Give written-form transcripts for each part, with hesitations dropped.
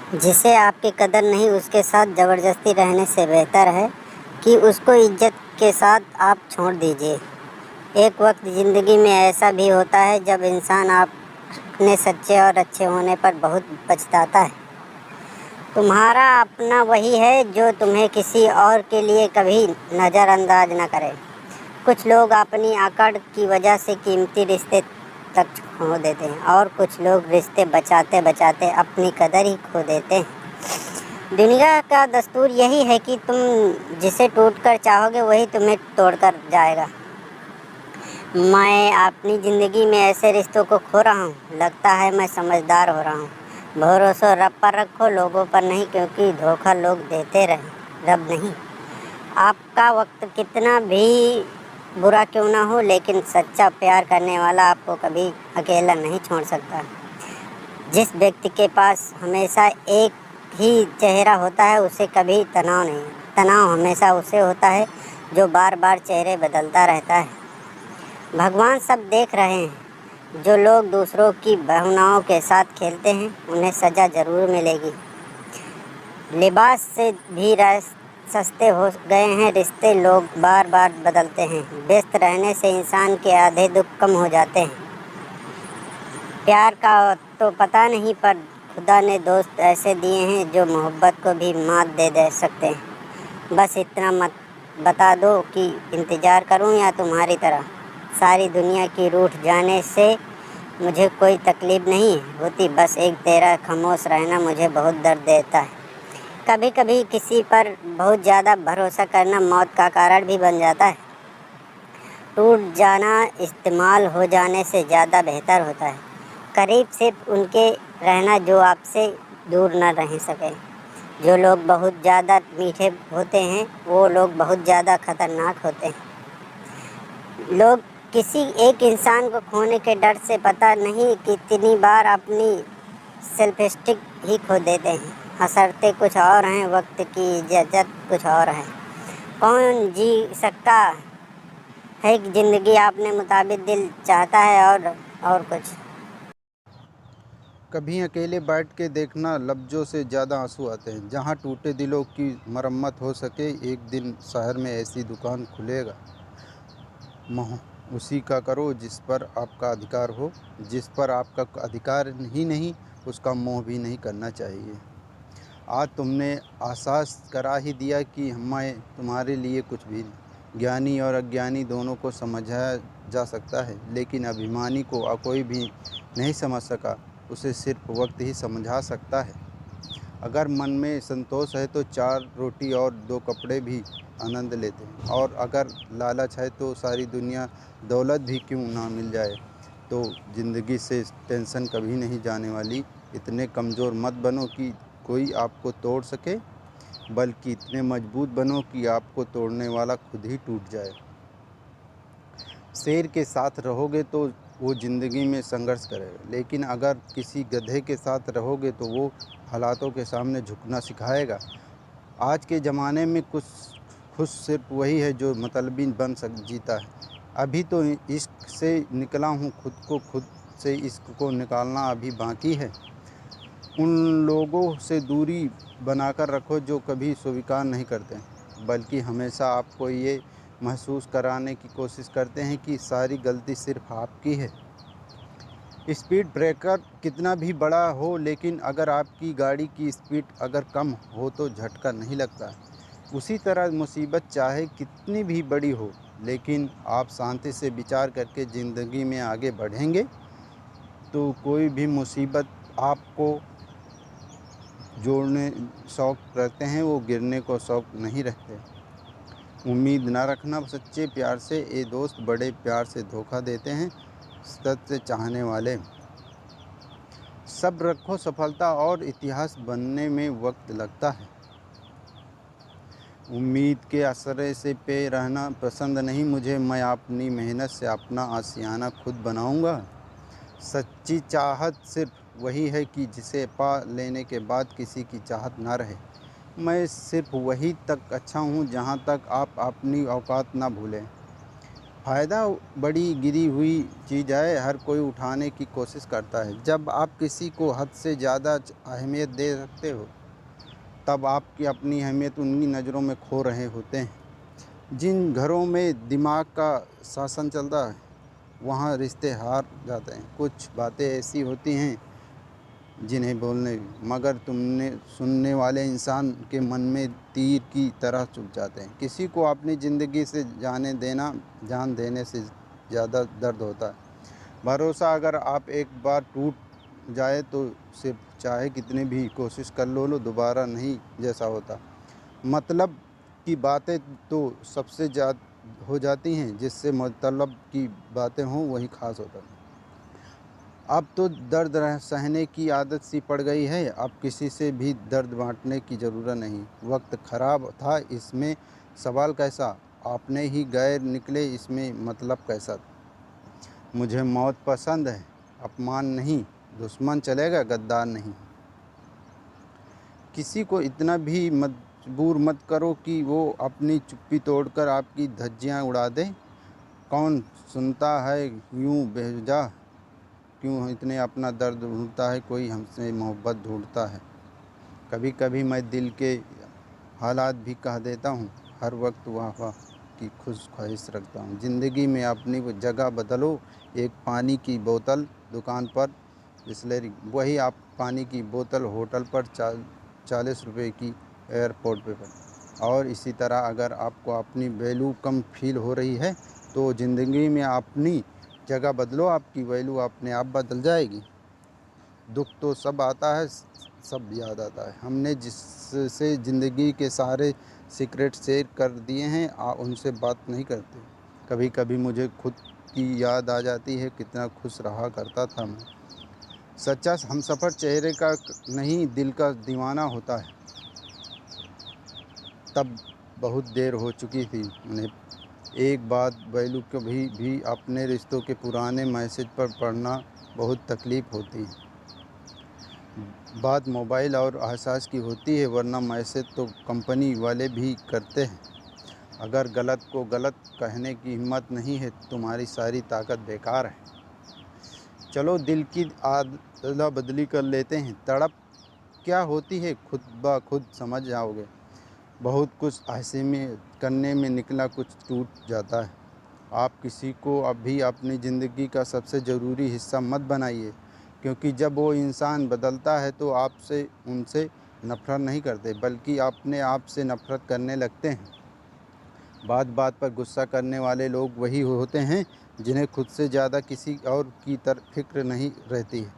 जिसे आपकी कदर नहीं उसके साथ ज़बरदस्ती रहने से बेहतर है कि उसको इज्जत के साथ आप छोड़ दीजिए। एक वक्त ज़िंदगी में ऐसा भी होता है जब इंसान अपने सच्चे और अच्छे होने पर बहुत पछताता है। तुम्हारा अपना वही है जो तुम्हें किसी और के लिए कभी नज़रअंदाज न करे। कुछ लोग अपनी अकड़ की वजह से कीमती रिश्ते तक खो देते हैं और कुछ लोग रिश्ते बचाते बचाते अपनी कदर ही खो देते हैं। दुनिया का दस्तूर यही है कि तुम जिसे टूटकर चाहोगे वही तुम्हें तोड़कर जाएगा। मैं अपनी ज़िंदगी में ऐसे रिश्तों को खो रहा हूँ। लगता है मैं समझदार हो रहा हूँ। भरोसा रब पर रखो, लोगों पर नहीं, क्योंकि धोखा लोग देते रहे, रब नहीं। आपका वक्त कितना भी बुरा क्यों ना हो, लेकिन सच्चा प्यार करने वाला आपको कभी अकेला नहीं छोड़ सकता। जिस व्यक्ति के पास हमेशा एक ही चेहरा होता है उसे कभी तनाव नहीं। तनाव हमेशा उसे होता है जो बार बार चेहरे बदलता रहता है। भगवान सब देख रहे हैं। जो लोग दूसरों की भावनाओं के साथ खेलते हैं उन्हें सज़ा ज़रूर मिलेगी। लिबास से भी सस्ते हो गए हैं रिश्ते, लोग बार बार बदलते हैं। व्यस्त रहने से इंसान के आधे दुख कम हो जाते हैं। प्यार का तो पता नहीं, पर खुदा ने दोस्त ऐसे दिए हैं जो मोहब्बत को भी मात दे सकते हैं। बस इतना मत बता दो कि इंतज़ार करूं या तुम्हारी तरह सारी दुनिया की रूठ जाने से मुझे कोई तकलीफ़ नहीं होती। बस एक तेरा खामोश रहना मुझे बहुत दर्द देता है। कभी कभी किसी पर बहुत ज़्यादा भरोसा करना मौत का कारण भी बन जाता है। टूट जाना इस्तेमाल हो जाने से ज़्यादा बेहतर होता है। करीब सिर्फ उनके रहना जो आपसे दूर न रह सके। जो लोग बहुत ज़्यादा मीठे होते हैं वो लोग बहुत ज़्यादा ख़तरनाक होते हैं। लोग किसी एक इंसान को खोने के डर से पता नहीं कितनी बार अपनी सेल्फ स्टिक ही खो देते हैं। हंसते कुछ और हैं, वक्त की इज्जत कुछ और है। कौन जी सकता है कि ज़िंदगी अपने मुताबिक दिल चाहता है और कुछ। कभी अकेले बैठ के देखना, लफ्ज़ों से ज़्यादा आंसू आते हैं। जहाँ टूटे दिलों की मरम्मत हो सके, एक दिन शहर में ऐसी दुकान खुलेगा। मोह उसी का करो जिस पर आपका अधिकार हो। जिस पर आपका अधिकार ही नहीं उसका मोह भी नहीं करना चाहिए। आज तुमने एहसास करा ही दिया कि मैं तुम्हारे लिए कुछ भी नहीं। ज्ञानी और अज्ञानी दोनों को समझाया जा सकता है, लेकिन अभिमानी को कोई भी नहीं समझ सका। उसे सिर्फ वक्त ही समझा सकता है। अगर मन में संतोष है तो 4 रोटी और 2 कपड़े भी आनंद लेते हैं, और अगर लालच है तो सारी दुनिया दौलत भी क्यों ना मिल जाए। तो ज़िंदगी से टेंशन कभी नहीं जाने वाली। इतने कमज़ोर मत बनो कि कोई आपको तोड़ सके, बल्कि इतने मजबूत बनो कि आपको तोड़ने वाला खुद ही टूट जाए। शेर के साथ रहोगे तो वो ज़िंदगी में संघर्ष करेगा, लेकिन अगर किसी गधे के साथ रहोगे तो वो हालातों के सामने झुकना सिखाएगा। आज के ज़माने में कुछ खुश सिर्फ वही है जो मतलबी बन जीता है। अभी तो इश्क से निकला हूँ, खुद से इश्क को निकालना अभी बाकी है। उन लोगों से दूरी बनाकर रखो जो कभी स्वीकार नहीं करते, बल्कि हमेशा आपको ये महसूस कराने की कोशिश करते हैं कि सारी गलती सिर्फ आपकी है। स्पीड ब्रेकर कितना भी बड़ा हो, लेकिन अगर आपकी गाड़ी की स्पीड अगर कम हो तो झटका नहीं लगता। उसी तरह मुसीबत चाहे कितनी भी बड़ी हो, लेकिन आप शांति से विचार करके ज़िंदगी में आगे बढ़ेंगे तो कोई भी मुसीबत आपको जोड़ने शौक़ रखते हैं, वो गिरने को शौक़ नहीं रखते। उम्मीद ना रखना सच्चे प्यार से, ये दोस्त बड़े प्यार से धोखा देते हैं। सच्चे चाहने वाले। सब्र रखो, सफलता और इतिहास बनने में वक्त लगता है। उम्मीद के आसरे से पे रहना पसंद नहीं मुझे, मैं अपनी मेहनत से अपना आशियाना खुद बनाऊंगा। सच्ची चाहत सिर्फ वही है कि जिसे पा लेने के बाद किसी की चाहत ना रहे। मैं सिर्फ वही तक अच्छा हूँ जहाँ तक आप अपनी औकात ना भूलें। फ़ायदा बड़ी गिरी हुई चीज़ है, हर कोई उठाने की कोशिश करता है। जब आप किसी को हद से ज़्यादा अहमियत दे सकते हो, तब आपकी अपनी अहमियत उनकी नज़रों में खो रहे होते हैं। जिन घरों में दिमाग का शासन चलता है, वहाँ रिश्ते हार जाते हैं। कुछ बातें ऐसी होती हैं जिन्हें बोलने मगर तुमने सुनने वाले इंसान के मन में तीर की तरह चुभ जाते हैं। किसी को अपनी ज़िंदगी से जान देने से ज़्यादा दर्द होता है। भरोसा अगर आप एक बार टूट जाए तो सिर्फ चाहे कितनी भी कोशिश कर लो दोबारा नहीं जैसा होता। मतलब की बातें तो सबसे ज़्यादा हो जाती हैं, जिससे मतलब की बातें हों वही ख़ास होता है। अब तो दर्द सहने की आदत सी पड़ गई है। अब किसी से भी दर्द बांटने की ज़रूरत नहीं। वक्त ख़राब था, इसमें सवाल कैसा? आपने ही गैर निकले, इसमें मतलब कैसा? मुझे मौत पसंद है, अपमान नहीं। दुश्मन चलेगा, गद्दार नहीं। किसी को इतना भी मजबूर मत करो कि वो अपनी चुप्पी तोड़कर आपकी धज्जियाँ उड़ा दे। कौन सुनता है यूँ बेवजह? क्यों इतने अपना दर्द ढूंढता है, कोई हमसे मोहब्बत ढूंढता है। कभी कभी मैं दिल के हालात भी कह देता हूँ, हर वक्त वाह की खुश ख्वाहिश रखता हूँ। ज़िंदगी में अपनी वो जगह बदलो। एक पानी की बोतल दुकान पर बिसलेरी, वही आप पानी की बोतल होटल पर 40 रुपए की एयरपोर्ट पर। और इसी तरह अगर आपको अपनी वैल्यू कम फील हो रही है तो ज़िंदगी में अपनी जगह बदलो, आपकी वैल्यू अपने आप बदल जाएगी। दुख तो सब आता है, सब याद आता है। हमने जिससे ज़िंदगी के सारे सीक्रेट शेयर कर दिए हैं, उनसे बात नहीं करते। कभी कभी मुझे खुद की याद आ जाती है, कितना खुश रहा करता था मैं। सच्चा हमसफ़र चेहरे का नहीं, दिल का दीवाना होता है। तब बहुत देर हो चुकी थी उन्हें। एक बात वैल्यू कभी भी अपने रिश्तों के पुराने मैसेज पर पढ़ना बहुत तकलीफ़ होती है। बात मोबाइल और एहसास की होती है, वरना मैसेज तो कंपनी वाले भी करते हैं। अगर गलत को गलत कहने की हिम्मत नहीं है, तुम्हारी सारी ताकत बेकार है। चलो दिल की अदला बदली कर लेते हैं। तड़प क्या होती है खुद ब खुद समझ जाओगे। बहुत कुछ ऐसे में करने में निकला, कुछ टूट जाता है। आप किसी को अभी अपनी ज़िंदगी का सबसे ज़रूरी हिस्सा मत बनाइए, क्योंकि जब वो इंसान बदलता है तो आपसे उनसे नफ़रत नहीं करते, बल्कि अपने आप से नफ़रत करने लगते हैं। बात बात पर गुस्सा करने वाले लोग वही होते हैं जिन्हें खुद से ज़्यादा किसी और की फिक्र नहीं रहती है।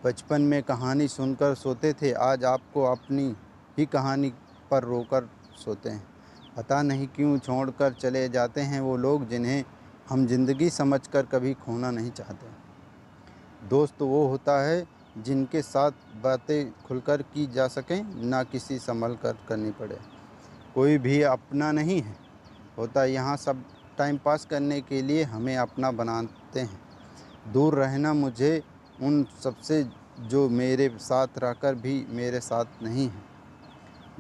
बचपन में कहानी सुनकर सोते थे, आज आपको अपनी ही कहानी पर रोकर सोते हैं। पता नहीं क्यों छोड़कर चले जाते हैं वो लोग जिन्हें हम ज़िंदगी समझकर कभी खोना नहीं चाहते। दोस्त वो होता है जिनके साथ बातें खुलकर की जा सकें, ना किसी संभल कर करनी पड़े। कोई भी अपना नहीं है होता यहाँ, सब टाइम पास करने के लिए हमें अपना बनाते हैं। दूर रहना मुझे उन सबसे जो मेरे साथ रहकर भी मेरे साथ नहीं है।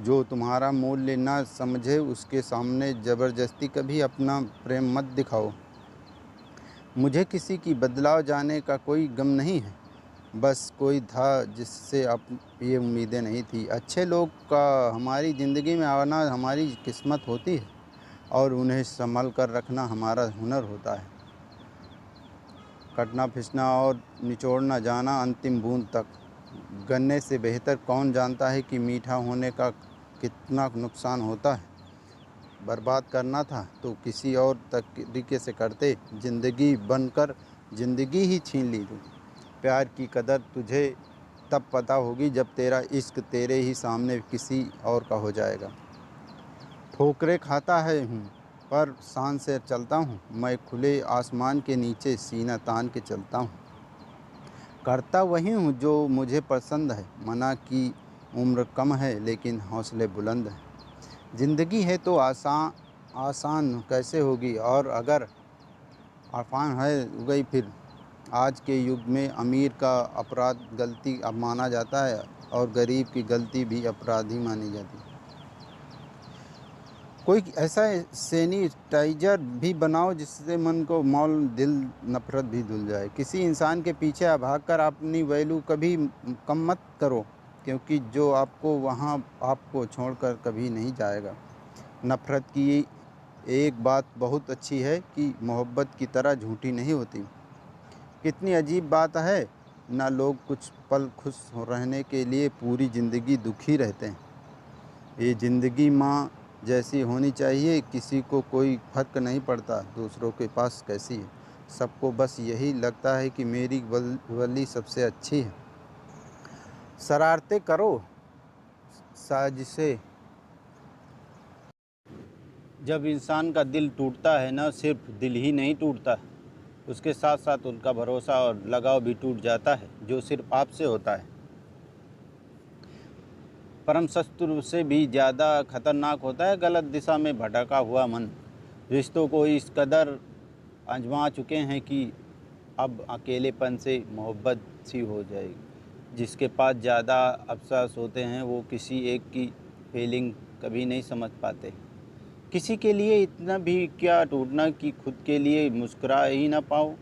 जो तुम्हारा मूल्य ना समझे उसके सामने ज़बरदस्ती कभी अपना प्रेम मत दिखाओ। मुझे किसी की बदलाव जाने का कोई गम नहीं है, बस कोई था जिससे अब ये उम्मीदें नहीं थी। अच्छे लोग का हमारी ज़िंदगी में आना हमारी किस्मत होती है, और उन्हें संभल कर रखना हमारा हुनर होता है। कटना फिसना और निचोड़ना जाना अंतिम बूंद तक। गन्ने से बेहतर कौन जानता है कि मीठा होने का कितना नुकसान होता है। बर्बाद करना था तो किसी और तरीके से करते, ज़िंदगी बनकर ज़िंदगी ही छीन ली तू। प्यार की कदर तुझे तब पता होगी जब तेरा इश्क तेरे ही सामने किसी और का हो जाएगा। ठोकरें खाता है हूँ पर शान से चलता हूँ, मैं खुले आसमान के नीचे सीना तान के चलता हूँ। करता वही हूँ जो मुझे पसंद है, मना की उम्र कम है लेकिन हौसले बुलंद हैं। ज़िंदगी है तो आसान कैसे होगी, और अगर आसान है हो गई फिर। आज के युग में अमीर का अपराध गलती अब माना जाता है, और गरीब की गलती भी अपराध ही मानी जाती है। कोई ऐसा सैनिटाइजर भी बनाओ जिससे मन को मौल दिल नफ़रत भी धुल जाए। किसी इंसान के पीछे भागकर अपनी वैल्यू कभी कम मत करो, क्योंकि जो आपको वहाँ आपको छोड़कर कभी नहीं जाएगा। नफ़रत की एक बात बहुत अच्छी है कि मोहब्बत की तरह झूठी नहीं होती। कितनी अजीब बात है ना, लोग कुछ पल खुश रहने के लिए पूरी ज़िंदगी दुखी रहते हैं। ये ज़िंदगी माँ जैसी होनी चाहिए, किसी को कोई फ़र्क नहीं पड़ता दूसरों के पास कैसी है। सबको बस यही लगता है कि मेरी वली सबसे अच्छी है। शरारतें करो, साजिशें। जब इंसान का दिल टूटता है ना, सिर्फ दिल ही नहीं टूटता, उसके साथ साथ उनका भरोसा और लगाव भी टूट जाता है, जो सिर्फ आपसे होता है। परम शत्रु से भी ज़्यादा खतरनाक होता है गलत दिशा में भटका हुआ मन। रिश्तों को इस कदर आजमा चुके हैं कि अब अकेलेपन से मोहब्बत सी हो जाएगी। जिसके पास ज़्यादा अफसास होते हैं वो किसी एक की फीलिंग कभी नहीं समझ पाते। किसी के लिए इतना भी क्या टूटना कि खुद के लिए मुस्कुरा ही ना पाओ।